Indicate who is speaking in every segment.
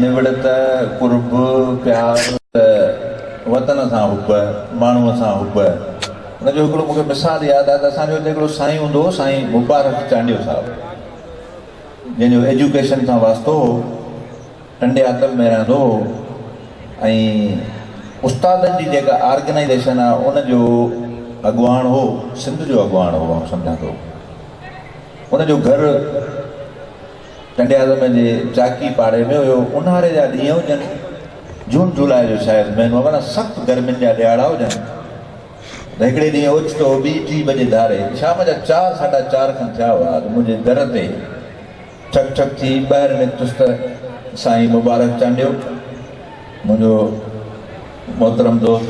Speaker 1: निवड़त कुर्ब प्यार वतन सां हुब माण्हूअ सां हुब उनजो हिकिड़ो मूंखे मिसाल यादि आहे त असांजो हिते हिकिड़ो साईं हूंदो हो, साईं मुबारक चांडियो साहिबु, जंहिंजो एजुकेशन सां वास्तो हो, टंडे आतम में रहंदो हो ऐं उस्तादनि जी जेका ऑर्गेनाइज़ेशन आहे उनजो अॻुवाण हो, सिंध जो अॻुवाण हो मां सम्झां थो। उनजो घरु टंडे आदम जे चाकी पाड़े में हुयो। ऊन्हारे जा ॾींहं हुजनि, जून जुलाई जो शायदि महीनो, माना सख़्तु गर्मियुनि जा ॾियारा हुजनि। त हिकिड़े ॾींहुं ओचितो 2-3 बजे धारे शाम जा 4-4:30 खनि थिया हुआ, मुंहिंजे दर ते ठक ठक थी ॿाहिरि निकितुसि त साईं मुबारक चांडियो, मुंहिंजो मोहतरम दोस्त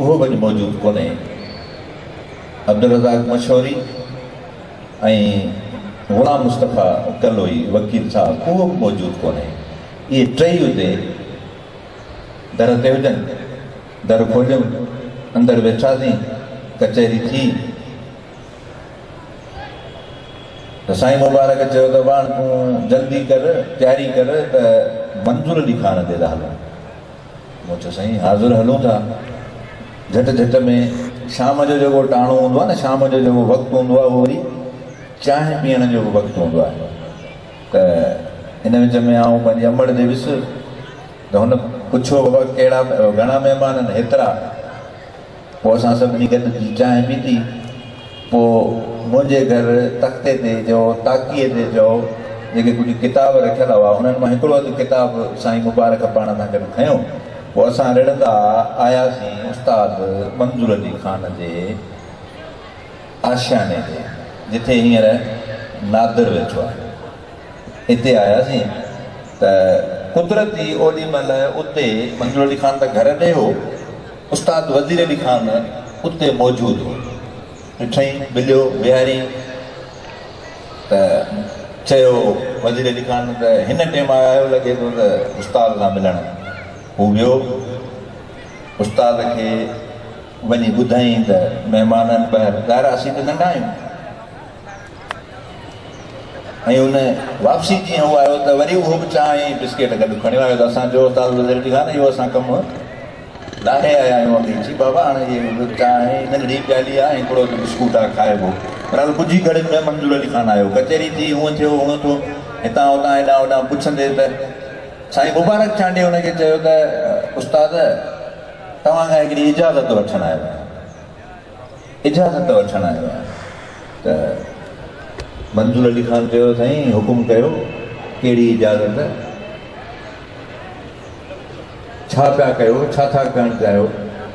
Speaker 1: उहो बि मौजूदु कोन्हे, अब्दुल रज़ाक मशहूरी ऐं गुलाम मुस्तफ़ा कलोई वकील साहब उहो बि मौजूदु कोन्हे। इहे टई हुते दर ते हुजनि, दर खोलियमि, अंदरि वेठासीं, कचहरी थी त साईं मुबारक चयो त पाण तूं जल्दी कर, तयारी कर त मंज़ूर अली खान ते था हलूं। मूं चयो साईं हाज़ुर हलूं था। झटि झटि में शाम जो जेको टाणो हूंदो आहे न, शाम जो जेको वक़्तु हूंदो आहे उहो वरी चांहि पीअण जो बि वक़्तु हूंदो आहे। त हिन विच में आउं पंहिंजे अमड़ ॾे वियुसि त हुन पुछियो बाबा कहिड़ा घणा महिमान आहिनि? हेतिरा। पोइ असां सभिनी गॾिजी चांहि पीती। पोइ मुंहिंजे घर तख़्ते ते चयो, ताकीअ ते चयो, जेके कुझु किताब रखियल हुआ उन्हनि मां हिकिड़ो अधु किताबु साईं मुबारक पाण सां गॾु खयों। पोइ असां रिड़ंदा आयासीं उस्ताद मंज़ूर अली खान जे आशियाने ते, जिथे हींअर नादिर वेठो आहे। हिते आयासीं त कुदरती ओॾी महिल उते मंज़ूर अली खान त घर ॾे हो, उस्ताद वज़ीर अली खान उते मौजूदु हो। ॾिठईं, मिलियो, विहारी त चयो वज़ीर अली खान त हिन टाइम आयो लॻे थो त उस्ताद सां मिलणु। हू वियो, उस्ताद खे वञी ॿुधाईं त महिमाननि ॿाहिरि ॻारासीं त नंढा आहियूं। ऐं उन वापसी जीअं उहो आयो त वरी उहो बि चांहि ऐं बिस्किट गॾु खणी आयो। त असांजो उस्ताद वज़ीर अली खान इहो असां कमु लाहे आया आहियूं। अॻे बाबा हाणे इहे चांहि नंढड़ी प्याली आहे, हिकिड़ो बिस्कुट आहे खाइबो। पर पुॼी करे में मंज़ूर अली खान आयो, कचहरी थी, हूअं थियो हूअं थियो, हितां हुतां हेॾां होॾां पुछंदे त साईं मुबारक चांडियो हुनखे चयो त उस्ताद तव्हां खां हिकिड़ी इजाज़त वठणु आयो आहियां, इजाज़त वठणु आयो आहियां। त मंज़ूर अली खान चयो साईं हुकुम कयो, कहिड़ी इजाज़त, छा पिया कयो, छा था करणु चाहियो?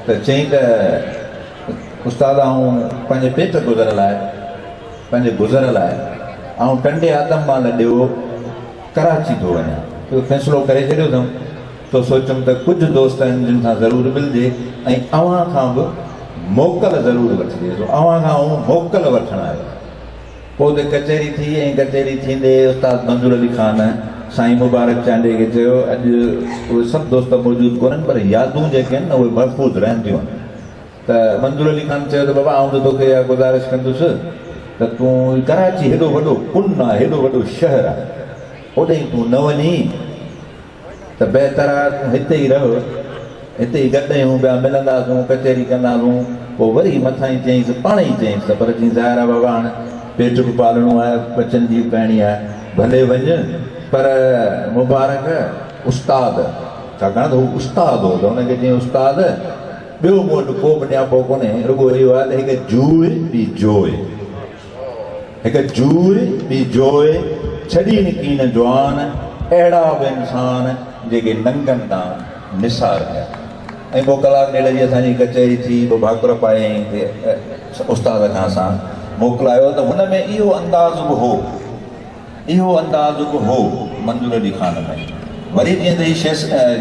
Speaker 1: त चईं त उस्ताद आऊं पंहिंजे पेट गुज़र लाइ, पंहिंजे गुज़र लाइ ऐं टंडे आदम मां लॾियो कराची थो वञा। तो फ़ैसिलो करे छॾियो अथमि। तो सोचियुमि त कुझु दोस्त आहिनि जिन सां ज़रूरु मिलिजे ऐं अव्हां खां बि मोकल ज़रूरु वठिजे। तो अव्हां खां मोकल वठणु आयो। पोइ उते कचहरी थी ऐं कचहरी थींदे उस्ताद मंज़ूर अली खान साईं मुबारक चांडे खे चयो, अॼु उहे सभु दोस्त मौजूदु कोन्हनि पर यादूं जेके आहिनि न उहे महफ़ूज़ रहंदियूं आहिनि। त मंज़ूर अली खान चयो त बाबा आउं त तोखे इहा गुज़ारिश कंदुसि त तूं कराची हेॾो वॾो कुन आहे, हेॾो वॾो शहर आहे, होॾे तूं न वञी त बहितर आहे तूं हिते ई रहो, हिते ई गॾु आहियूं, ॿिया मिलंदासीं, कचहरी कंदासीं। पोइ वरी मथां ई चयईंसि, पाण ई चयईंसि त पर चई ज़ाहिर आहे बाबा हाणे पेट बि पालणो आहे, बचनि जी करणी आहे, भले वञु पर मुबारक उस्ताद, छाकाणि त हू उस्ताद हो त हुनखे चई उस्ताद ॿियो मूं वटि को बि न्यापो कोन्हे, रुॻो इहो आहे त हिकु जूए ॿी जोए, हिकु जूए ॿी जोए, छॾी निकी न जवान, अहिड़ा बि इंसान जेके नंगनि तां निसार थिया। ऐं पोइ कलाक ॾेढ जी असांजी कचहरी थी। पोइ भाकुर पाए उस्ताद खां असां मोकिलायो। त हुन में इहो अंदाज़ बि हो, इहो अंदाज़ बि हो मंज़ूर अली खान में। वरी जीअं त हीअ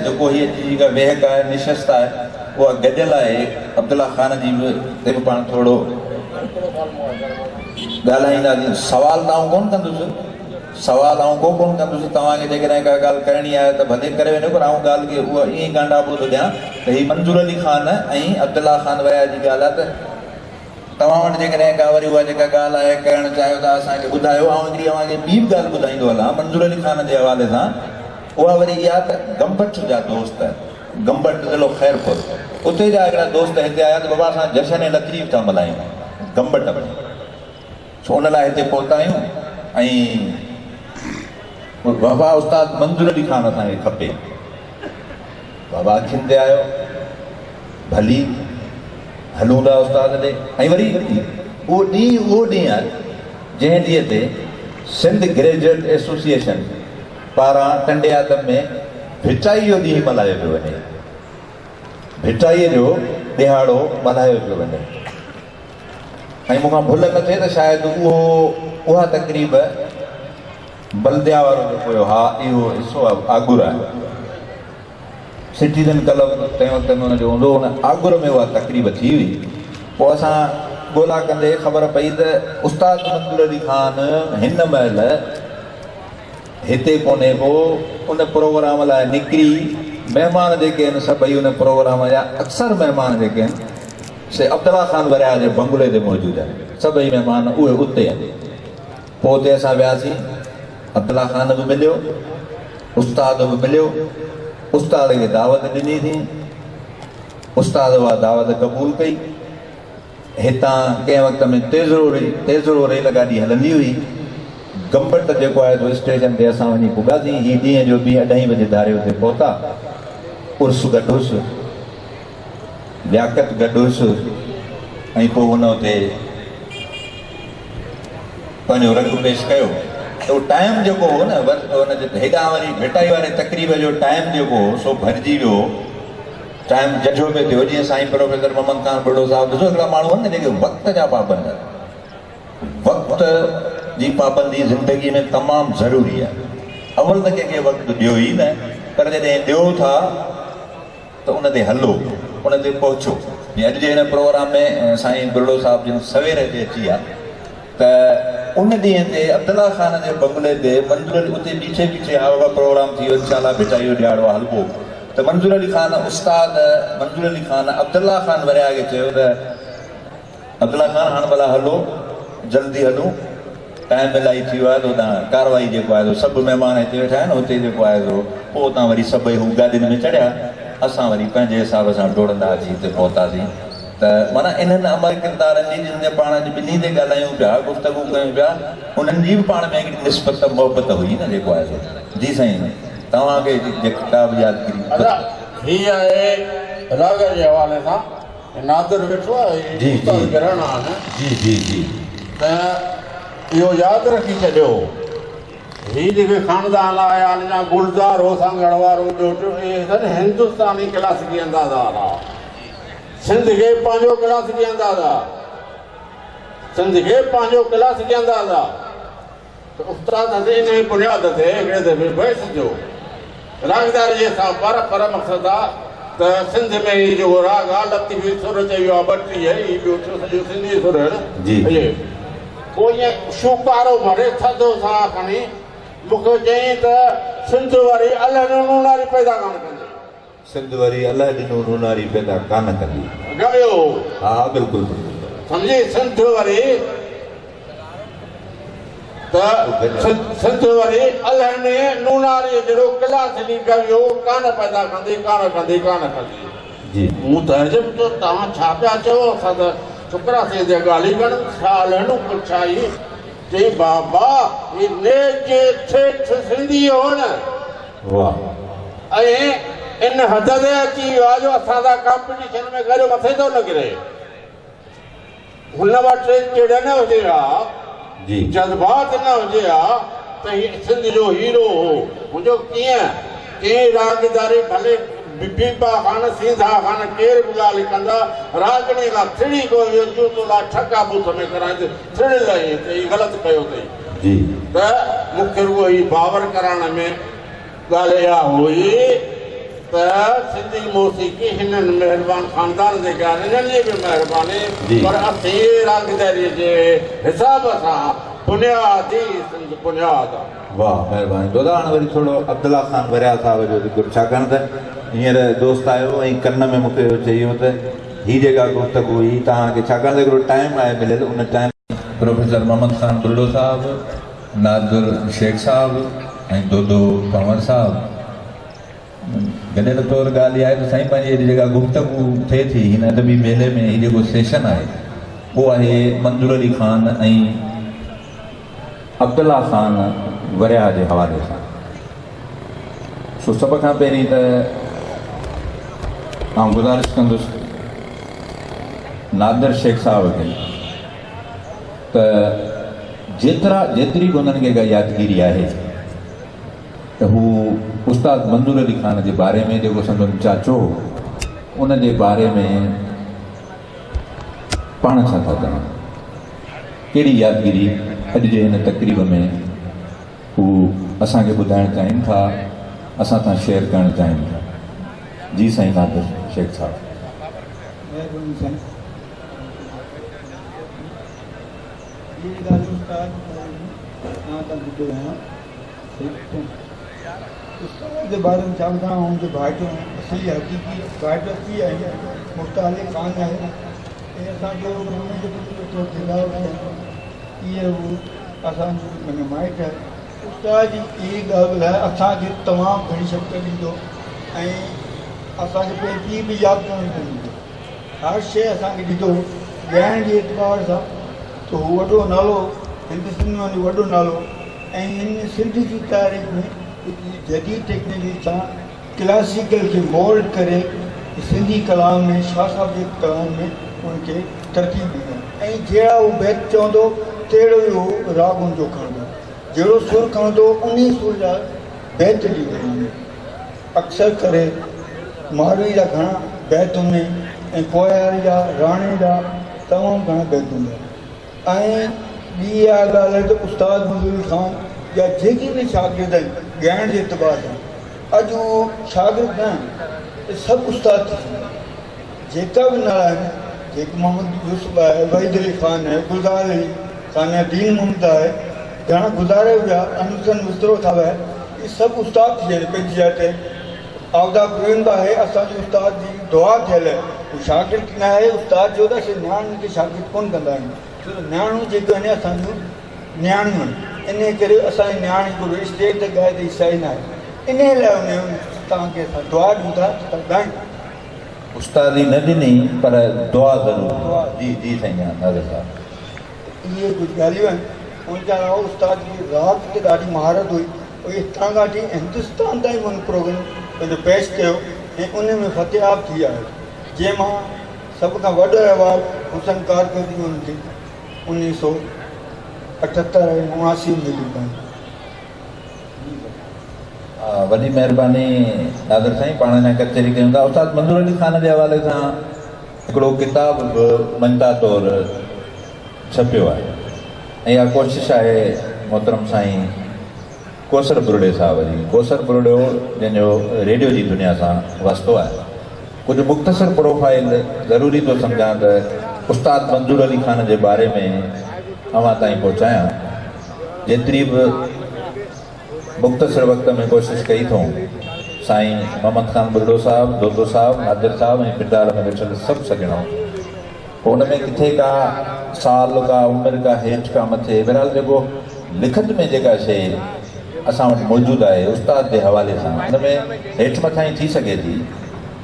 Speaker 1: जेको हीअ जेका वेहक आहे, निशस्त आहे, उहा गॾियल आहे अब्दुल्ला खान जी बि, ते बि पाण थोरो ॻाल्हाईंदासीं। सुवाल त आउं कोन कंदुसि, सुवाल आउं कोन कंदुसि, तव्हांखे जेकॾहिं का ॻाल्हि करणी आहे त भले करे वञो, पर आउं ॻाल्हि खे उहा ईअं ई गांडाबो थो ॾियां त हीअ मंज़ूर अली खान ऐं अब्दुल्ला खान वया जी ॻाल्हि आहे। त तव्हां वटि जेकॾहिं का वरी उहा जेका ॻाल्हि आहे करणु चाहियो था असांखे ॿुधायो। ऐं हिकिड़ी अव्हांखे ॿी बि ॻाल्हि ॿुधाईंदो हलां मंज़ूर अली खान जे हवाले सां उहा वरी इहा त गंबट जा दोस्त गंबट ज़िलो ख़ैरपुर उते जा हिकिड़ा दोस्त हिते आया त बाबा असां जशन ऐं लकड़ी था मल्हायूं गंबट में सो उन लाइ हिते पहुता आहियूं ऐं बाबा उस्ताद मंज़ूर अली ख़ान असांखे खपे बाबा अखियुनि ते आयो भली हलूं था उस्ताद ॾे ऐं वरी उहो ॾींहुं आहे जंहिं ॾींहं ते सिंध ग्रेजुएट एसोसिएशन पारां टंडे आदम में भिटाई जो ॾींहुं मल्हायो पियो वञे भिटाईअ जो ॾिहाड़ो मल्हायो पियो वञे ऐं मूंखां भुल न थिए त शायदि उहा तक़रीब बल्दिया वारो जेको हुयो हा इहो हिसो आगुर आहे सिटीज़न क्लब तंहिं वक़्त में हुनजो हूंदो हुन आगुर में उहा तक़रीब थी हुई पोइ असां ॻोल्हा कंदे ख़बर पई त उस्ताद मंज़ूर अली ख़ान हिन महिल हिते कोन्हे को उन प्रोग्राम लाइ निकिरी महिमान जेके आहिनि सभई उन प्रोग्राम जा अक्सर महिमान जेके आहिनि से अब्दुल्ला ख़ान वरिया जे बंगले ते मौजूदु आहिनि सभई महिमान उहे उते आहिनि पोइ उते असां वियासीं अब्दुल्ला ख़ान बि मिलियो उस्ताद बि मिलियो उस्ताद खे दावत ॾिनी थी उस्ताद उहा दावत क़बूल कई हितां कंहिं वक़्त में तेज़रो रेल गाॾी हलंदी हुई गंबट जेको आहे स्टेशन ते असां वञी पुॻासीं हीअ ॾींहं जो बि 2:30 बजे धारे ते पहुता उर्स गॾुस लियाकत गॾुस ऐं पोइ हुन उते पंहिंजो रंग पेश कयो त उहो टाइम जेको हो न हुनजे हेॾां वरी भिटाई वारे तक़रीब जो टाइम जेको हो सो भरिजी वियो टाइम जजो पियो थियो जीअं साईं प्रोफेसर मोहम्मद ख़ान बुढ़ो साहिबु ॾिसो हिकिड़ा माण्हू आहिनि न जेके वक़्त जा पाबंद वक़्त जी पाबंदी ज़िंदगी में तमामु ज़रूरी आहे अवल त कंहिंखे वक़्तु ॾियो ई न पर जॾहिं ॾियो था त उन ते हलो उन ते पहुचो जीअं अॼु जे हिन प्रोग्राम में साईं बुढ़ो साहिबु जिन सवेर ते अची विया त उन ॾींहं ते अब्दुल्ला ख़ान जे बंगले ते मंज़ूर उते बीठे हा बाबा प्रोग्राम थी वियो इंशाअल्लाह भिटाई जो ॾियारो हलबो त मंज़ूर अली ख़ान उस्ताद मंज़ूर अली ख़ान अब्दुल्ला ख़ान वरिया खे चयो त अब्दुल्ला ख़ान हाणे भला हलो जल्दी हलूं टाइम इलाही थी वियो आहे त हुतां कारवाई जेको आहे सभु महिमान हिते वेठा आहिनि हुते जेको आहे पोइ हुतां वरी सभई हू गाॾियुनि में चढ़िया असां वरी पंहिंजे हिसाब सां डोड़ंदा अची हिते पहुतासीं त माना इन्हनि अमर किरदारनि जी जिन पाण ॿिन्ही ते ॻाल्हायूं पिया गुफ़्तगू कयूं पिया उन्हनि जी बि पाण में हिकिड़ी निस्बत मोहबत हुई न जेको आहे जी साईं तव्हांखे किताब यादगिरी
Speaker 2: हीअ आहे राग जे हवाले सां नादर वेठो आहे
Speaker 1: जी जी जी जी जी
Speaker 2: त इहो यादि रखी छॾियो हीअ जेके ख़ानदान आया या गुलज़ार हो सांगड़ वारो हिंदुस्तानी क्लासिकी अंदाज़ा वारा सिंध खे पंहिंजो क्लासिकी अंदाज़ा सिंध खे पंहिंजो क्लासिकी अंदाज़ा त उस्ताद ते इन जी बुनियाद ते हिकिड़े दफ़े बहस जो रागदारी जे हिसाब पर मक़सदु आहे त सिंध में ही जेको राग आहे लतीफ़ी सुर चयो आहे 32 हीअ ॿियो सॼो सिंधी सुर
Speaker 1: जी
Speaker 2: पोइ ईअं शुकारो भरे थधो साह खणी मूंखे चयईं त सिंध वरी अलाह ॾिनो नूनारी पैदा कान कंदी
Speaker 1: सिंध वरी अलाह ॾिनो नूनारी पैदा कान कंदी
Speaker 2: ॻायो
Speaker 1: हा बिल्कुलु
Speaker 2: सम्झी सिंध वरी त सिंध वरी अलाह ने नूनारी जहिड़ो क्लास ॾी कयो कान पैदा कंदी जी मूं त अजब तो तव्हां छा पिया चओ असां त छोकिरा से ॻाल्हि कनि छा लहणो पुछाई चई बाबा ही नेके ठेठ सिंधी हो न
Speaker 1: वाह
Speaker 2: ऐं इन हद ते अची वियो आहे जो असांजा कॉम्पिटिशन में गॾु मथे थो न किरे हुन वटि चिड़ न हुजे हा
Speaker 1: जी
Speaker 2: जज़्बात न हुजे हा त सिंध जो हीरो हो मुंहिंजो कीअं रागदारी भले बीबा खान सीधा खान केर बि ॻाल्हि कंदा रागणी खां थिड़ी कोई तोला ठका बूथ में कराए थिड़ लही त हीअ ग़लति कयो अथई
Speaker 1: जी
Speaker 2: त मूंखे रुॻो ही बावर करण में ॻाल्हि इहा हुई त सिंधी मौसीक़ी हिननि महिरबानी ख़ानदान जेके आहिनि हिननि जी बि महिरबानी पर असीं रागदारीअ जे हिसाब सां बुनियादी सिंध बुनियाद आहे
Speaker 1: वाह महिरबानी दादा हाणे वरी थोरो अब्दुल्ला ख़ान वरिया साहिब जो ज़िक्र छाकाणि त हींअर दोस्त आयो ऐं कन में मूंखे चयो त हीअ जेका गुफ़्तगू हुई तव्हांखे छाकाणि त हिकिड़ो टाइम आहे मिलियल उन टाइम प्रोफेसर मोहम्मद ख़ान बुढ़ो साहिबु नादिर शेख साहिबु ऐं दोदो कंवर साहिबु गॾियल तौरु ॻाल्हि इहा आहे त साईं पंहिंजी जेका गुफ़्तगू थिए थी हिन अदबी मेले में हीउ जेको सेशन आहे उहो आहे मंज़ूर अली ख़ान ऐं अब्दुल्ला ख़ान वरिया जे हवाले सां। सो सभ खां पहिरीं त आउं गुज़ारिश कंदुसि नादिर शेख साहब खे त जेतिरी बि उन्हनि खे का यादगिरी आहे त हू उस्ताद मंज़ूर अली ख़ान जे बारे में जेको संदन चाचो उन जे बारे में पाण छा था चवनि, कहिड़ी यादगिरी अॼु जे हिन तक़रीब में हू असांखे ॿुधाइणु चाहिनि था, असां सां शेयर करणु चाहिनि था। जी साईं नादिर शेख साहब।
Speaker 3: महिरबानी साईं। ये ॻाल्हि उस्ताद मां तव्हां ॿुधो आहियां उस्ताद जे बारे में चवंदा आहियूं जो भाइटो असली हक़ीक़ी भाइटो थी आहे मुख़्तार ख़ान आहे ऐं असांजो जेको खिलाफ़ इहे हू असांजो माना माइट आहे। उस्ताद जी इहा ॻाल्हि आहे असांखे तमामु घणी शक्ति ॾींदो ऐं असांखे पंहिंजी बि यादि करणु पवंदो, हर शइ असांखे ॾींदो ॻाइण जे एतबार सां त हू वॾो नालो हिंदुस्तान में वॾो नालो ऐं हिन सिंध जी तारीख़ में जदीद टेक्नोलॉजी सां क्लासिकल खे मोल्ड करे सिंधी कलाम में शाह साहब जे कलाम में उनखे तरतीब ॾींदा ऐं जहिड़ा उहो बैत चवंदो तहिड़ो ई उहो राग उनजो खणंदो, जहिड़ो सुर खणंदो उन सुर जा बैत ॾींदा। अक्सर करे मारवी जा घणा बैत हूंदा ऐं पोयारी जा राणे जा तमामु घणा बैत हूंदा ऐं ॿी इहा ॻाल्हि आहे त उस्ताद मंज़ूर अली ख़ान या जेके बि शागिर्द आहिनि ॻाइण जे एतबार सां अॼु उहो शागिर्द न आहिनि, सभु उस्ताद थी विया जेका बि नाला आहिनि, जेको मोहम्मद यूसुफ आहे, वहीद अली ख़ान आहे, गुलज़ार अली ख़ान आहे, दीन मोहम्मद आहे, घणा गुज़ारे विया अनुसन मिस्रो था विया, इहे सभु उस्ताद थी विया आहिनि पंहिंजी जाइ ते। आवदा गोविंद आहे असांजे उस्ताद जी दुआ थियल आहे, हू शागिर्द न आहे उस्ताद जो त असां नियाणियुनि खे शागिर्द कोन कंदा आहियूं छो त नियाणियूं जेके आहिनि असांजूं नियाणियूं आहिनि, इन करे असांजी नियाणी को स्टेज ते ॻाए त ईसाई न आहे, इन लाइ उन तव्हांखे असां दुआ ॾियूं था त तव्हां ॻाइनि।
Speaker 1: उस्तादी न ॾिनी पर दुआ ज़रूरु। जी जी साईं नादिर साहब।
Speaker 3: इहे कुझु ॻाल्हियूं आहिनि। उनखां अलावा उस्ताद जी राग ते ॾाढी महारत हुई, उहे हितां खां वठी हिंदुस्तान ताईं हुन प्रोग्राम पंहिंजो पेश कयो ऐं उन में फ़तेहाब थी आहे, जंहिं मां सभ खां वॾो अवार्ड हुसन कारकर्दगी हुनखे 1978 ऐं 79 में ॾिनो।
Speaker 1: वॾी महिरबानी नादिर साईं, पाण अञा कचहरी कयूं था। उस्ताद मंज़ूर अली ख़ान जे हवाले सां हिकिड़ो किताबु बि मञता तौरु छपियो आहे ऐं इहा कोशिशि आहे मोहतरम साईं कोसर बुरड़े साहब जी। कोसर बुरड़ो जंहिंजो रेडियो जी दुनिया सां वास्तो आहे, कुझु मुख़्तसर प्रोफाइल ज़रूरी थो सम्झां त उस्ताद मंज़ूर अली ख़ान जे बारे में अवां ताईं पहुचायां। जेतिरी बि मुख़्तसर वक़्त में कोशिशि कई अथऊं, साईं मोहम्मद ख़ान बुरड़ो साहब, दोदो साहब, नादिर साहब ऐं किरदार में वेठल सभु सॼणो, पोइ हुन में किथे का साल का उमिरि का हेठि का मथे, बहरहाल जेको लिखत में जेका शइ असां वटि मौजूदु आहे उस्ताद जे हवाले सां, हुन में हेठि मथां ई थी सघे थी,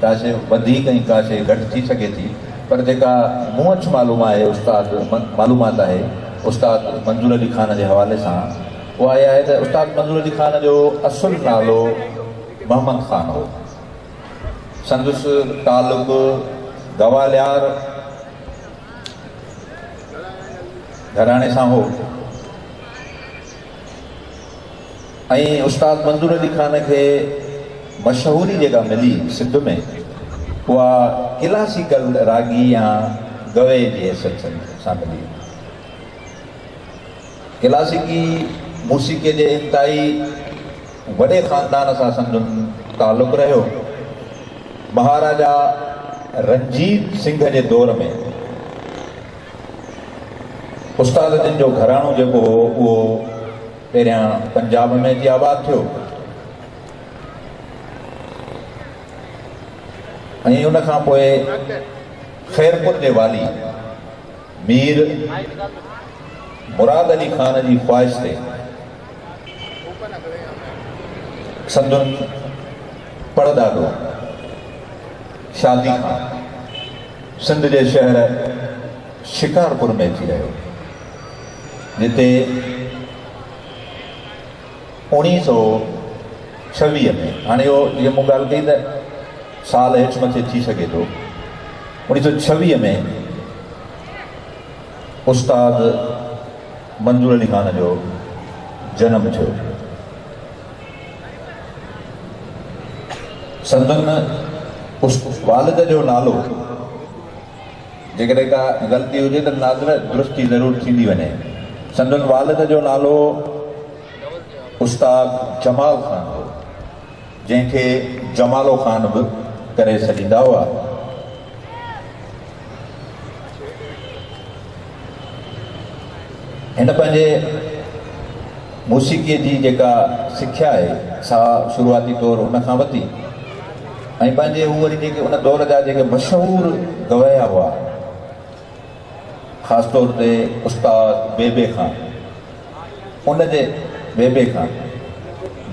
Speaker 1: का शइ वधीक ऐं का शइ घटि थी सघे थी, पर जेका मूं वटि मालूम आहे उस्ताद मालूमात आहे उस्ताद मंज़ूर अली ख़ान जे हवाले सां, उहा इहा आहे त उस्ताद मंज़ूर अली ख़ान जो असुलु नालो मोहम्मद ख़ान हो। संदसि तालुक़ गवालियार घराणे सां हो ऐं उस्ताद मंज़ूर अली ख़ान खे मशहूरी जेका मिली सिंध में उहा क्लासिकल रागी या गवे जी हैसियत सां मिली। क्लासिकी मूसीक़ीअ जे इंतिहाई वॾे ख़ानदान सां संदुनि तालुक़ु रहियो। महाराजा रणजीत सिंह जे दौर में उस्ताद जिन जो घराणो जेको हो उहो पहिरियां पंजाब में अची आबाद थियो ऐं उन खां पोइ ख़ैरपुर जे वाली मीर मुराद अली ख़ान जी ख्वाहिश ते संदुनि पर ॾाढो शादी खां सिंध जे शहर शिकारपुर में थी रहियो, जिते 1926 में, हाणे इहो जीअं मूं ॻाल्हि कई त साल हेठि मथे थी सघे थो, 1926 में उस्ताद मंज़ूर अली ख़ान जो जनमु थियो। संदन वालिद जो नालो, जेकॾहिं का ग़लती हुजे त नाज़र दुरुस्ती ज़रूरु थींदी वञे। संदन वालिद जो नालो उस्ताद जमाल ख़ान हो, जंहिंखे जमालो ख़ान बि करे सॾींदा हुआ। हिन पंहिंजे मौसीक़ीअ जी जेका सिख्या आहे सा शुरूआती तौरु हुन खां वरिती, ऐं पंहिंजे हू वरी जेके उन दौर जा जेके मशहूरु गवैया हुआ, ख़ासि तौर ते उस्ताद बेबे ख़ान, उन जे बेबे ख़ान,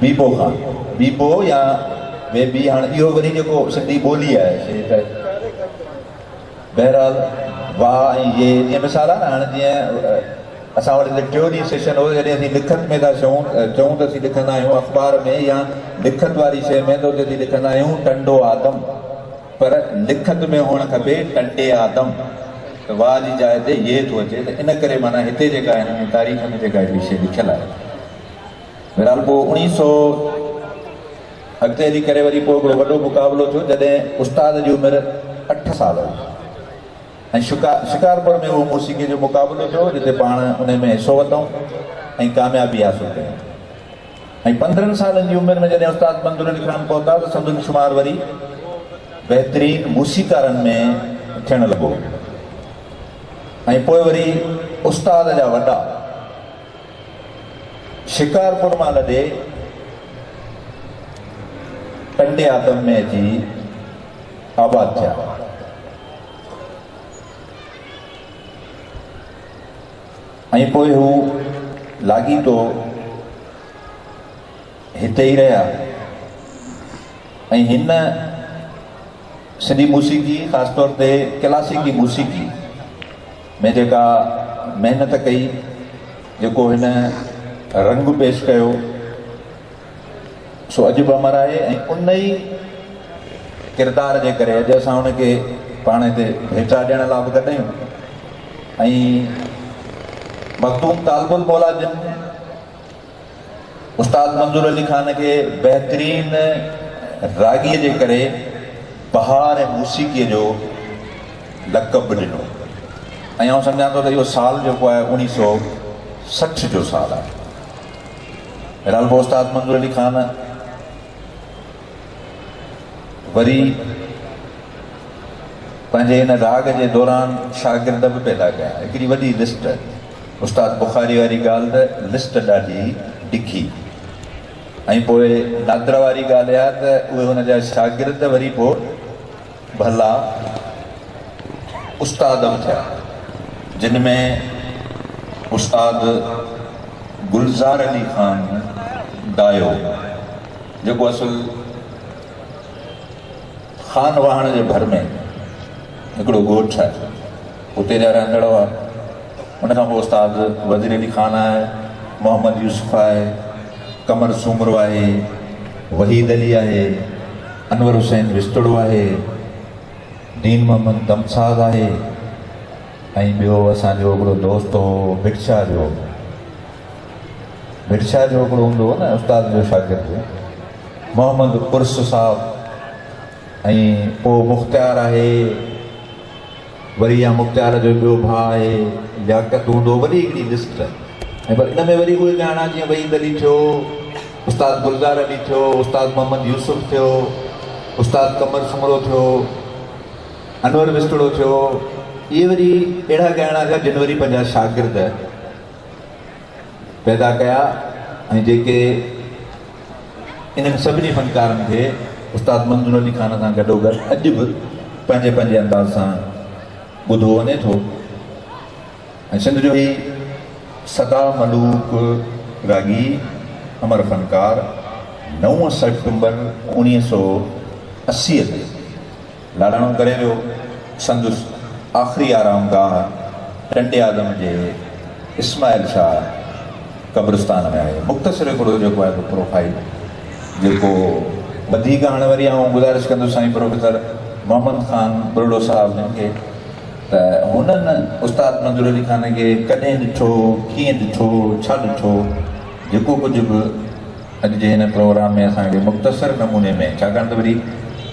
Speaker 1: बीबो ख़ान, बीबो या बेबी, हाणे इहो वरी जेको सिंधी ॿोली आहे बहरहाल वाह ऐं ये जीअं मिसाल आहे न, हाणे जीअं असां वटि टियों ॾींहुं सेशन हो, जॾहिं असीं लिखत में था चऊं त असीं लिखंदा आहियूं अख़बार में या लिखत वारी शइ में, त उते असीं लिखंदा आहियूं टंडो आदम, पर लिखत में हुअणु खपे टंडे आदम, त वाह जी जाइ ते ये थो अचे। त इन करे माना हिते जेका हिन तारीख़ में जेका हिकिड़ी शइ लिखियलु आहे। बहरहाल पोइ 1900 अॻिते हली करे वरी पोइ हिकिड़ो वॾो मुक़ाबिलो थियो, जॾहिं उस्ताद जी उमिरि 8 साल हुई, ऐं शिकारपुर में उहो मौसीक़ीअ जो मुक़ाबिलो थियो, जिते पाण उन में हिसो वरितऊं ऐं कामयाबी हासिलु कयूं। ऐं 15 सालनि जी उमिरि में जॾहिं उस्ताद मंज़ूर अली ख़ान पहुता त संदन शुमार वरी बहितरीन मूसीक़ारनि में थियणु लॻो। ऐं पोइ वरी उस्ताद जा वॾा शिकारपुर मां लॾे टंडे आदम में अची आबाद थिया। ऐं पोइ हू लाॻीतो हिते ई रहिया, ऐं हिन सिंधी मौसीक़ी ख़ासि तौर ते क्लासिकी मौसीक़ी में जेका महिनत कई, जेको हिन रंग पेश कयो, सो अॼु बि अमर आहे। ऐं उन ई किरदार जे करे अॼु असां हुनखे पाण हिते भेटा ॾियण लाइ बि कढियूं। ऐं मखदूम तालबुल मौला जिन उस्ताद मंज़ूर अली ख़ान खे बहितरीन रागीअ जे करे बहार ऐं मौसीक़ीअ जो लक़ब ॾिनो। ऐं आउं सम्झां थो त इहो साल जेको आहे 1960 जो साल आहे। बहरहाल पोइ उस्ताद मंज़ूर अली ख़ान वरी पंहिंजे हिन राग जे दौरान शागिर्द बि पैदा कया। हिकिड़ी वॾी लिस्ट, उस्ताद बुखारी वारी ॻाल्हि त लिस्ट ॾाढी ॾिघी, ऐं पोइ नादर वारी ॻाल्हि आहे त उहे हुन जा शागिर्द वरी पोइ भला उस्ताद बि थिया, जिन में उस्ताद गुलज़ार अली ख़ान डायो, जेको असुल खान वाहण जे भर में हिकिड़ो ॻोठु आहे, उते जा रहंदड़ हुआ। उनखां पोइ उस्ताद वज़ीर अली ख़ान आहे, मोहम्मद यूसुफ आहे, कमर सूमरो आहे, वहीद अली आहे, अनवर हुसैन विस्तड़ो आहे, दीन मोहम्मद दमसाद आहे, ऐं ॿियो असांजो हिकिड़ो दोस्त हो बिरशा जो हिकिड़ो हूंदो हो न उस्ताद जो शागिर्द, मोहम्मद उर्स साहब। ऐं पोइ मुख़्तियार आहे, वरी या मुख़्तियार जो ॿियो भाउ आहे लियाकत हूंदो, वरी हिकिड़ी लिस्ट। ऐं पर इन में वरी उहे ॼाणा जीअं वहीद अली थियो, उस्ताद गुलज़ार अली थियो, उस्ताद मोहम्मद यूसुफ थियो, उस्ताद कमर सुमरो थियो, अनवर विस्तड़ो थियो। इहे वरी अहिड़ा ॻाइणा थिया जिन वरी पंहिंजा शागिर्द पैदा कया, ऐं जेके इन्हनि सभिनी फ़नकारनि खे उस्ताद मंज़ूर अली ख़ान सां गॾोगॾु अॼु बि पंहिंजे पंहिंजे अंदाज़ सां ॿुधो वञे थो। ऐं सिंध जो ई सदा मलूक रागी अमर फ़नकार 9 सेप्टेम्बर 1900 80 ते लाड़ाणो करे वियो। संदुसि आख़िरी आरामगाह टंडे आदम जे इस्माइल शाह क़ब्रिस्तान में आहे। मुख़्तसिर हिकिड़ो जेको आहे प्रोफाइल जेको वधीक हाणे वरी आउं गुज़ारिश कंदुसि साईं प्रोफेसर मोहम्मद ख़ान बुरड़ो साहिब जिन खे त हुननि उस्ताद मंज़ूर अली ख़ान खे कॾहिं ॾिठो, कीअं ॾिठो, छा ॾिठो, जेको कुझु बि अॼु जे हिन प्रोग्राम में असांखे मुख़्तसिर नमूने में, छाकाणि त वरी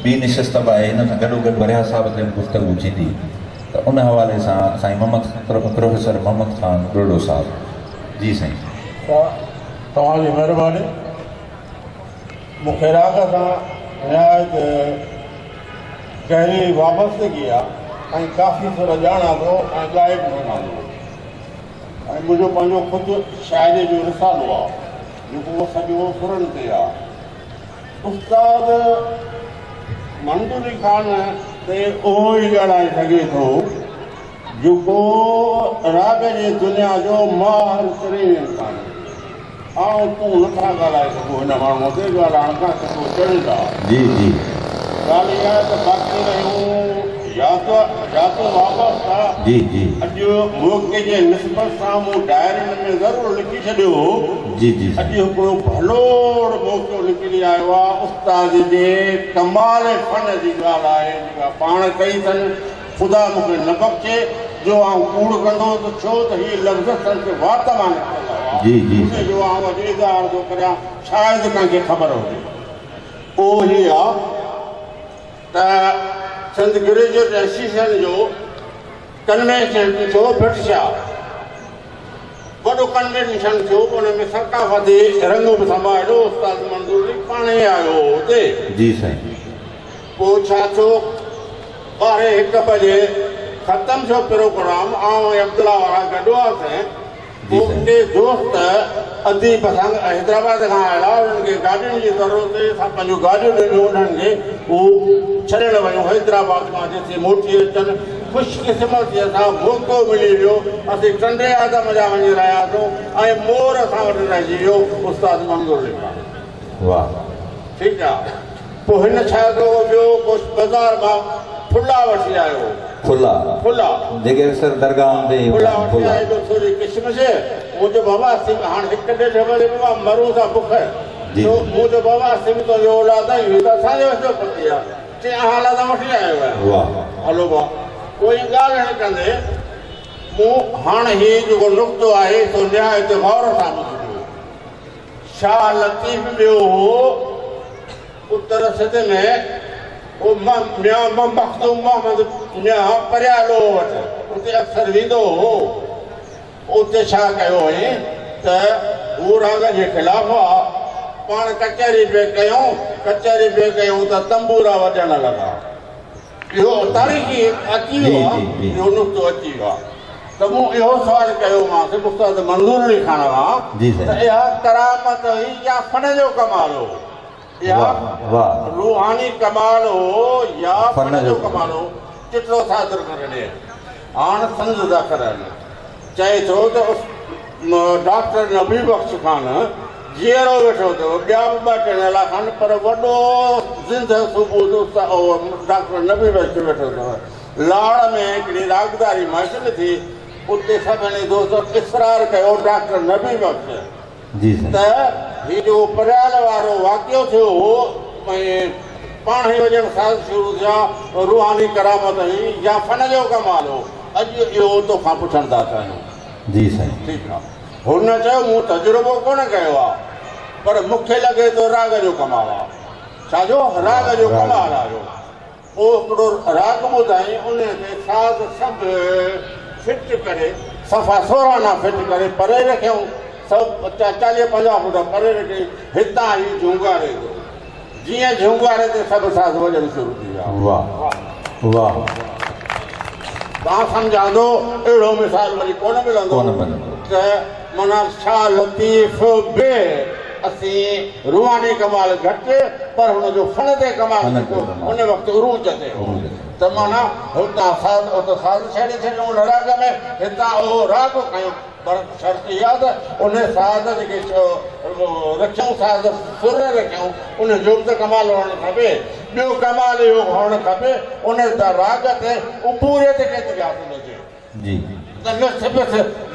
Speaker 1: ॿी निशस्त बि आहे, हिन सां गॾोगॾु वरिया साहिब ते गुफ़्तगू थींदी, त उन हवाले सां साईं प्रोफेसर मोहम्मद ख़ान बुरड़ो साहिब। जी साईं।
Speaker 2: तव्हांजी महिरबानी। मूंखे राग सां निहायत गहरी वाबस्तगी आहे ऐं काफ़ी सुर ॼाणा थो ऐं ॻाए बि वञा थो ऐं मुंहिंजो पंहिंजो ख़ुदि शाइरी जो रिसालो आहे जेको उहो सॼो सुरनि ते आहे। उस्ताद मंज़ूर अली ख़ान ते उहो ई ॼाणाए सघे थो जेको राग जी दुनिया जो माहिर तरीन इंसानु। ऐं तूं नथा ॻाल्हाए सघो हिन माण्हूअ ते, ॻाल्हाइण खां सुठो चढ़ंदा।
Speaker 1: जी जी।
Speaker 2: ॻाल्हि इहा आहे त बाक़ी रहियूं या त वापसि आहे।
Speaker 1: जी जी।
Speaker 2: अॼु मौक़े जे निस्बत सां मूं डायरियुनि में ज़रूरु लिखी छॾियो। जी जी। अॼु हिकिड़ो भलोड़ मौक़ो निकिरी आयो आहे उस्ताद जे कमाल फन जी ॻाल्हि आहे जेका पाण कई अथनि। ख़ुदा मूंखे न बख़्शे जो आउं कूड़ कंदो त छो त हीअ लफ़्ज़ संत वात मां निकिरंदो आहे। जी जी। जो आउं अॼु इज़हार थो करियां शायदि कंहिंखे ख़बर हुजे। उहो ई आहे त संत ग्रेजुएट एसोसिएशन जो कन्वेंशन थियो ब्रिटिशाह वॾो कन्वेंशन थियो। उन में सकाफ़ती रंग बि संभालियो। उस्ताद मंज़ूर अली पाण ई आयो हुते। जी साईं। पोइ छा थियो 12:01 बजे ख़तमु थियो प्रोग्राम। ऐं अब्दुल्ला वारा गॾु हुआसीं। उते दोस्त अदीब सां हैदराबाद खां आया। उन्हनि खे गाॾियुनि जी ज़रूरत हुई। असां पंहिंजूं गाॾियूं ॾिनियूं उन्हनि खे। हू छॾणु वञूं हैदराबाद खां जेसीं मोटी अचनि। ख़ुशकिस्मतीअ सां मौक़ो मिली वियो। असीं टंडे आदम जा वञी रहियासीं ऐं मोर असां वटि रहिजी वियो उस्ताद मंज़ूर अली ख़ान। वाह। ठीकु आहे। पोइ हिन छा कयो ॿियो कुझु बाज़ार मां फुला वठी आयो। फुला
Speaker 1: जेके सर दरगाह ते
Speaker 2: फुला वठी आयो थोरी किस्म जे। मुंहिंजो बाबा सिंह हाणे हिकु ॾेढ बजे मरूं था बुख। मुंहिंजो बाबा सिंह तो जो औलाद आहियूं त असांजो हिसो पती आहे। चई हालात वठी आयो आहे। वाह। हलो भाउ कोई ॻाल्हि न कंदे मूं हाणे हीअ जेको नुक़्तो आहे सो निहायत गौर सां ॿुधियो। शाह लतीफ़ ॿियो हो उत्तर सिंध में। मियां मखदूम मोहम्मद मियां परियालो वटि उते अक्सर वेंदो हो। उते छा कयो हुई त हू राग जे ख़िलाफ़ु आहे। पाण कचहरी पे कयूं त तंबूरा वॼण लॻा। इहो तारीख़ी अची वियो आहे। इहो नुक़्तो अची वियो आहे। त मूं इहो सुवालु कयोमांसि उस्ताद मंज़ूर अली ख़ान खां त इहा करामत हुई या फन जो कमाल हो, या रूहानी कमाल हो या फन जो कमाल हो। चिठो सादर करे हाणे संद दाख़िल आहिनि। चए थो त डॉक्टर नबी बख़्श ख़ान जीअरो वेठो अथव। ॿिया बि 2 टेनेला खनि पर वॾो ज़िंद सुबुह डॉक्टर नबी बख़्श वेठो अथव। लाड़ में हिकिड़ी रागदारी महफ़िल थी। उते सभिनी दोस्त इसरार कयो डॉक्टर नबी बख़्श त हीअ जो परियाल वारो वाक़ियो थियो हो ऐं पाण ई वॼण साज़ शुरू थिया रूहानी करामत हुई या फन जो कमाल हो। अॼु इहो तोखां पुछण था चाहियूं। जी साईं। ठीकु आहे। हुन चयो मूं तजुर्बो कोन कयो आहे पर मूंखे लॻे थो राग जो कमाल आहे। छाजो राग जो कमाल आहे। पोइ हिकिड़ो राग ॿुधाई उन ते साज़ सभु फिट करे सफ़ा सोराना फिट करे परे रखियऊं। सभु 40-50 फुट परे रखी हितां ई झुंगारे थो। जीअं झुंगारे ते सभु साज़ वॼण शुरू थी विया। वाह वाह। तव्हां सम्झांदो अहिड़ो मिसाल वरी कोन मिलंदो त माना शाह लतीफ़ बि असीं रूहानी कमाल घटि पर हुनजो फन ते कमाल उन वक़्तु उरूज ते हो। त माना हुतां साज़ उते साज़ छॾे छॾियूं राग में हितां उहो राग कयूं पर शर्त इहा त उन साज़ जेके रखियऊं साज़ सुर रखियऊं उन जो बि त कमाल हुअणु खपे। ॿियो कमाल इहो हुअणु खपे उन राग ते उपूरे ते केतिरी हासिल हुजे
Speaker 1: जी
Speaker 2: त न सिर्फ़ु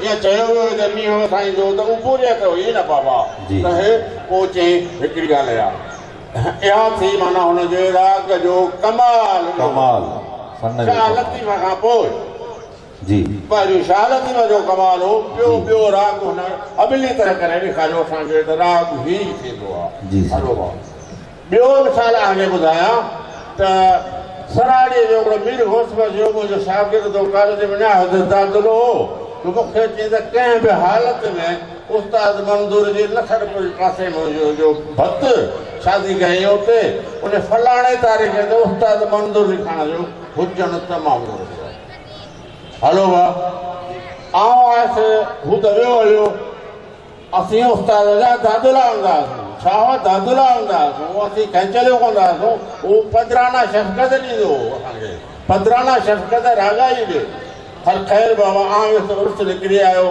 Speaker 2: जीअं चयो वियो त मींहुं साईंदो त उपूरे ते हुई न बाबा
Speaker 1: जी।
Speaker 2: त हे पोइ चई हिकिड़ी ॻाल्हि आहे इहा थी माना हुनजे राग जो कमाल
Speaker 1: कमाल फन जो
Speaker 2: शाह लतीफ़ खां पोइ
Speaker 1: जी
Speaker 2: पहिरियों शाह लतीफ़ जो कमाल हो ॿियो राग हुन अबिली तरह करे ॾेखारियो असांखे त राग ई थींदो आहे
Speaker 1: जी
Speaker 2: हलो ॿियो मिसाल हाणे ॿुधायां त सराड़ीअ जो हिकिड़ो मीर होसबस जो मुंहिंजो शागिर्द कॉलेज में न हज़रत दादलो हो त मूंखे चई त कंहिं बि हालत में उस्ताद मंज़ूर जे लखनपुर पासे में जो भत शादी कई उते उन फलाणे तारीख़ ते उस्ताद मंज़ूर लिखण जो हुजणु तमामु ज़रूरी आहे हलो भाउ आउं आयुसि हू त वियो हलियो असीं उस्ताद जा दादला हूंदा हुआसीं छा हुआ दादला हूंदा हुआसीं असीं कैंचलियो कंदा हुआसीं उहो पदराना शफ़क़त ॾींदो हो असांखे पदराना शफ़क़त रागा ई ॾे हर ख़ैर बाबा आउं उर्स निकिरी आयो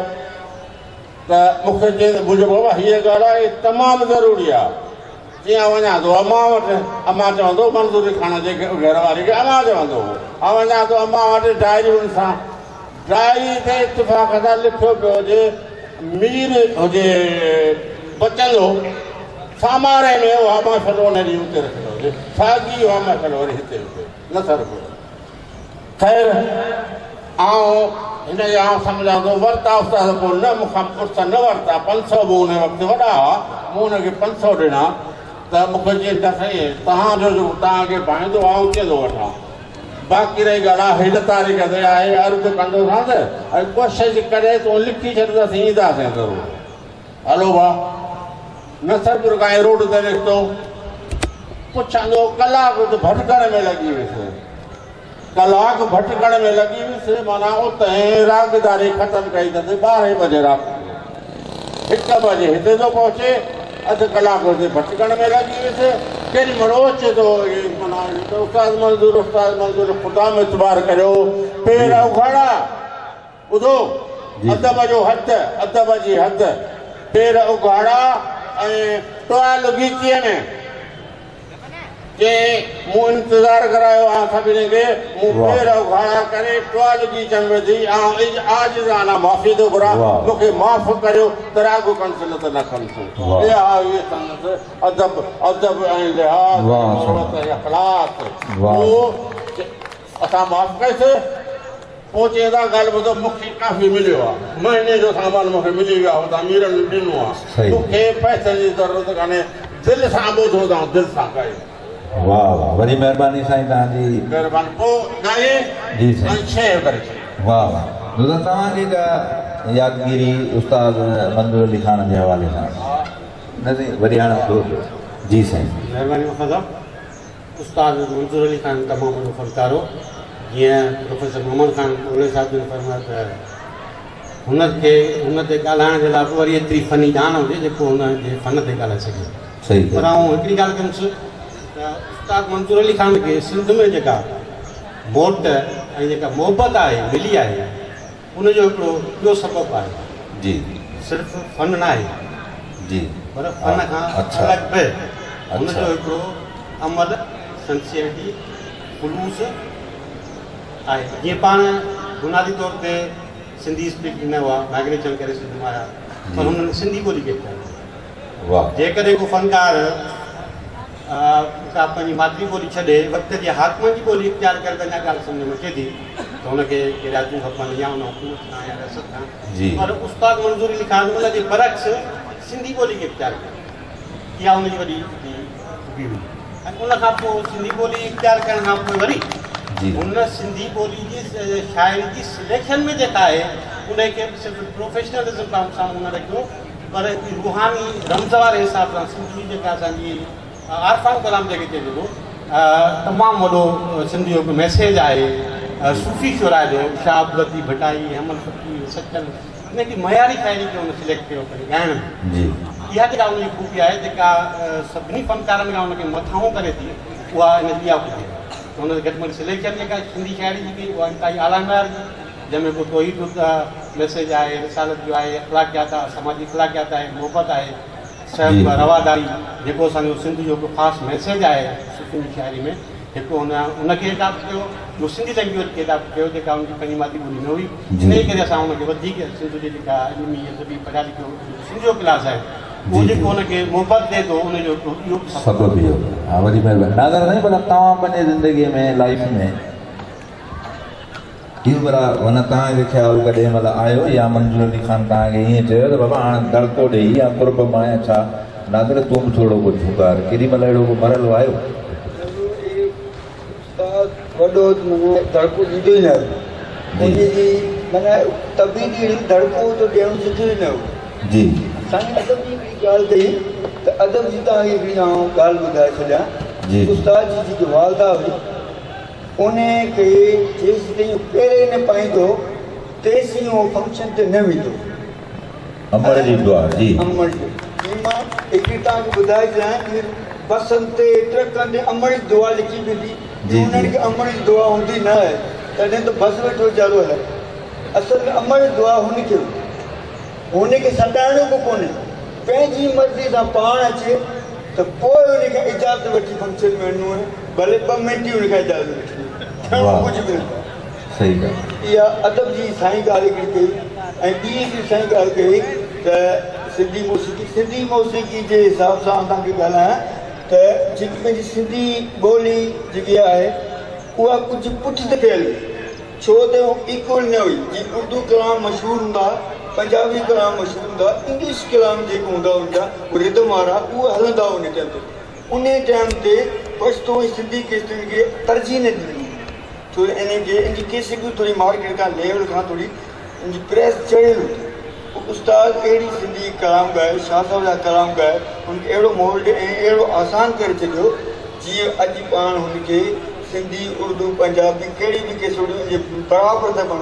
Speaker 2: त मूंखे चई त मुंहिंजो बाबा हीअ ॻाल्हि आहे तमामु ज़रूरी आहे जीअं वञा थो अम्मा वटि अम्मा चवंदो मंज़ूरी खान जे घर वारी खे अम्मा चवंदो हो वञा थो अम्मा वटि डायरियुनि सां डायरी ते इतफ़ाक़ सां लिखियो पियो हुजे मीर हुजे बचंदो सामारे में उहा महफ़िल उन ॾींहुं उते रखियलु हुजे साॻी उहा महफ़िल वरी हिते हुजे न सर ख़ैर आउं हिन जा आउं सम्झां थो वरिता उस्ताद पोइ न मूंखां पुछ न वरिता 500 बि उन वक़्तु वॾा हुआ मूं हुनखे 500 ॾिना त मूंखे चई त साईं तव्हांजो जो तव्हांखे पाईंदो आउं कीअं थो वठां बाक़ी रही ॻाल्हि हिन तारीख़ ते आहे अर्ज़ु कंदोसांसि ऐं कोशिशि करे तूं लिखी छॾंदासीं ईंदासीं ज़रूरु हलो भाउ नसरपुर खां रोड ते निकितो पुछंदो कलाक भटकण में लॻी वियुसि कलाक भटकण में लॻी वियुसि माना उते रागदारी ख़तमु कई अथसि 12 बजे राति 1 बजे हिते थो पहुचे अधु कलाक हुते भटकण में लॻी वियुसि केॾी महिल अचे थो माना उस्ताद मंज़ूर ख़ुदा में इतबार करियो पेर उघाड़ा ॿुधो अदब जो अदब जी हद पेर उघाड़ा ऐं टुआल गीचीअ में के मूं इंतज़ारु करायो आहे सभिनी खे मूं पेर उघाड़ा करे टुआल गीचनि में विझी ऐं आजिज़ाना माफ़ी थो घुरां मूंखे माफ़ करियो त राग कंसि न त न कंसि इहे संदसि अदब ऐं लिहाज़ अख़लाक़ उहो असां माफ़ कयोसीं पोइ चई था ॻाल्हि ॿुधो मूंखे काफ़ी मिलियो आहे महीने जो सामान मूंखे मिली वियो आहे हुतां मीरनि ॾिनो आहे मूंखे पैसनि जी ज़रूरत कान्हे दिलि सां ॿुधो अथऊं दिलि सां कयो
Speaker 1: वाह वाह वरी महिरबानी साईं तव्हांजी
Speaker 2: महिरबानी पोइ ॻाल्हि
Speaker 1: जी साईं
Speaker 2: शइ करे
Speaker 1: वाह वाह दादा तव्हांजी का यादगिरी उस्ताद मंज़ूर अली खान जे हवाले सां न वरी हाणे जी साईं
Speaker 4: महिरबानी मुख़ातब उस्ताद मंज़ूर अली खान तमामु वॾो फ़नकार हो जीअं प्रोफेसर मोहम्मद खान उहे साहिब जन फरमायो त हुन ते ॻाल्हाइण जे लाइ वरी एतिरी फ़नी ॼाण हुजे जेको हुन जे फ़न ते ॻाल्हाए सघे
Speaker 1: सही
Speaker 4: पर आउं हिकिड़ी ॻाल्हि कंदुसि त उस्ताद मंज़ूर अली खान खे सिंध में जेका मोट ऐं जेका मोहबत आहे मिली आहे उनजो हिकिड़ो ॿियो सबबु आहे
Speaker 1: जी
Speaker 4: सिर्फ़ु फ़न न आहे
Speaker 1: जी
Speaker 4: पर फ़न खां अलॻि बि हुनजो हिकिड़ो अमल सिंसियरिटी ख़ुलूस आहे जीअं पाण बुनियादी तौर ते सिंधी स्पीक न हुआ माइग्रेशन करे सिंध में आया पर हुननि सिंधी ॿोली खे कई
Speaker 1: वाह
Speaker 4: जेकॾहिं को फ़नकार का पंहिंजी मातृ ॿोली छॾे वक़्त जे हाकमनि जी ॿोली इख़्तियार करे त अञा ॻाल्हि सम्झ में अचे थी त हुनखे किरायतूं खपनि या हुन हुकूमत खां या रियासत खां पर उस्ताद मंज़ूर अली खान उनजे बरक्स सिंधी ॿोली खे इख़्तियार कई इहा हुनजी वॾी ख़ूबी हुई ऐं उन खां पोइ सिंधी ॿोली इख़्तियार करण खां पोइ वरी हुन सिंधी ॿोली जी शाइरी जी सिलेक्शन में जेका आहे उनखे सिर्फ़ु प्रोफेशनलिज़म सां न रखियो पर रूहानी रमज़ वारे हिसाब सां सिंधी जेका असांजी आरफ़ान कलाम जेके चइजे थो तमामु वॾो सिंधी जो मैसेज आहे सूफ़ी शुरा जो शाह अब्दुल लतीफ़ भटाई हमल फ़कीर सचल इनकी मयारी शाइरी खे हुन सिलेक्ट कयो करे ॻाइण में इहा जेका उनजी ख़ूबी आहे जेका सभिनी फ़नकारनि खां उनखे मथां करे थी उहा इन इहा ख़ूबी आहे हुन घटि में सिलेक्शन जेका सिंधी शाइरी जी कई उहा इंतिहाई आला मयार जी जंहिंमें को तौहीद मैसेज आहे रिसालत जो आहे अख़लाक़ियात आहे समाजी अख़लाक़ियात आहे मोहबत आहे रवादारी जेको असांजो सिंध जो हिकु ख़ासि मैसेज आहे सिंधी शाइरी में हिकु उनखे अडॉप्ट कयो जो सिंधी लैंग्वेज खे अडॉप्ट कयो जेका उनजी पंहिंजी मातृ ॿोली न हुई इन जे करे असां उनखे वधीक सिंध जी जेका इल्मी अदबी पढ़ाई लिखियो सिंध जो क्लास आहे उहो जेको उनखे मोहबत ॾिए थो उनजो इहो
Speaker 1: सबब इहो हा वरी महिरबानी नाज़र साईं पर तव्हां पंहिंजी ज़िंदगीअ में लाइफ में इहो भला माना तव्हांखे ख़्यालु कॾहिं महिल आयो या मंज़ूर अली ख़ान तव्हांखे ईअं चयो त बाबा हाणे दड़को ॾेई या कुर्ब मां या छा नाज़र तूं बि थोरो कुझु झुकार केॾी महिल अहिड़ो को मरलो आयो
Speaker 3: वॾो माना दड़को ॾींदो ई न हो उनजी माना तबीदी दड़को तो ॾियणु सिधो ई न हो
Speaker 1: जी
Speaker 3: साईं अदब जी हिकिड़ी ॻाल्हि कई त अदब जी तव्हांखे हिकिड़ी आउं ॻाल्हि ॿुधाए छॾियां
Speaker 1: जी
Speaker 3: उस्ताद जी जेकी वालदा हुई उन खे जेसि ताईं पेरे न पाईंदो तेसि उहो फंक्शन ते न वेंदो
Speaker 1: अमर जी दुआ जी
Speaker 3: अमर जी मां हिकिड़ी तव्हांखे ॿुधाए छॾियां कि बसनि ते ट्रकनि ते अमर जी दुआ लिखी वेंदी उन्हनि खे अमर जी दुआ हूंदी न आहे तॾहिं त बस वेठो चालू हले असल में अमर जी दुआ हुनखे सटाइणो बि कोन्हे पंहिंजी मर्ज़ी सां पाण अचे त पोइ हुनखे इजाज़त वठी फंक्शन में वञिणो आहे भले 2 मिंट ई हुनखां इजाज़त वठणी कुझु बि न
Speaker 1: सही ॻाल्हि
Speaker 3: इहा अदब जी साईं ॻाल्हि हिकिड़ी कई ऐं ॿी हिकिड़ी साईं ॻाल्हि कई त सिंधी मौसीक़ी जे हिसाब सां तव्हांखे ॻाल्हायां त जेकी पंहिंजी सिंधी ॿोली जेकी आहे उहा कुझु पुठिते कयल छो त इक्वल न हुई जीअं उर्दू कलाम मशहूरु हूंदा पंजाबी कलाम मशहूरु हूंदा इंग्लिश कलाम जेके हूंदा हुनजा रिदम वारा उहे हलंदा उन टाइम ते उन टाइम ते पछतो ऐं सिंधी केसरियुनि खे तरजीह न ॾिनी छो इनजी केसरियूं थोरी मार्केट खां लेवल खां थोरी इनजी प्रेस चढ़ियल हुई उस्ताद अहिड़ी सिंधी कलाम ॻाए शाह साहिब जा कलाम ॻाए हुनखे अहिड़ो मोल्ड ऐं अहिड़ो आसान करे छॾियो जीअं अॼु पाण हुनखे सिंधी उर्दू पंजाबी कहिड़ी बि केसरियूं बराबरि था पाण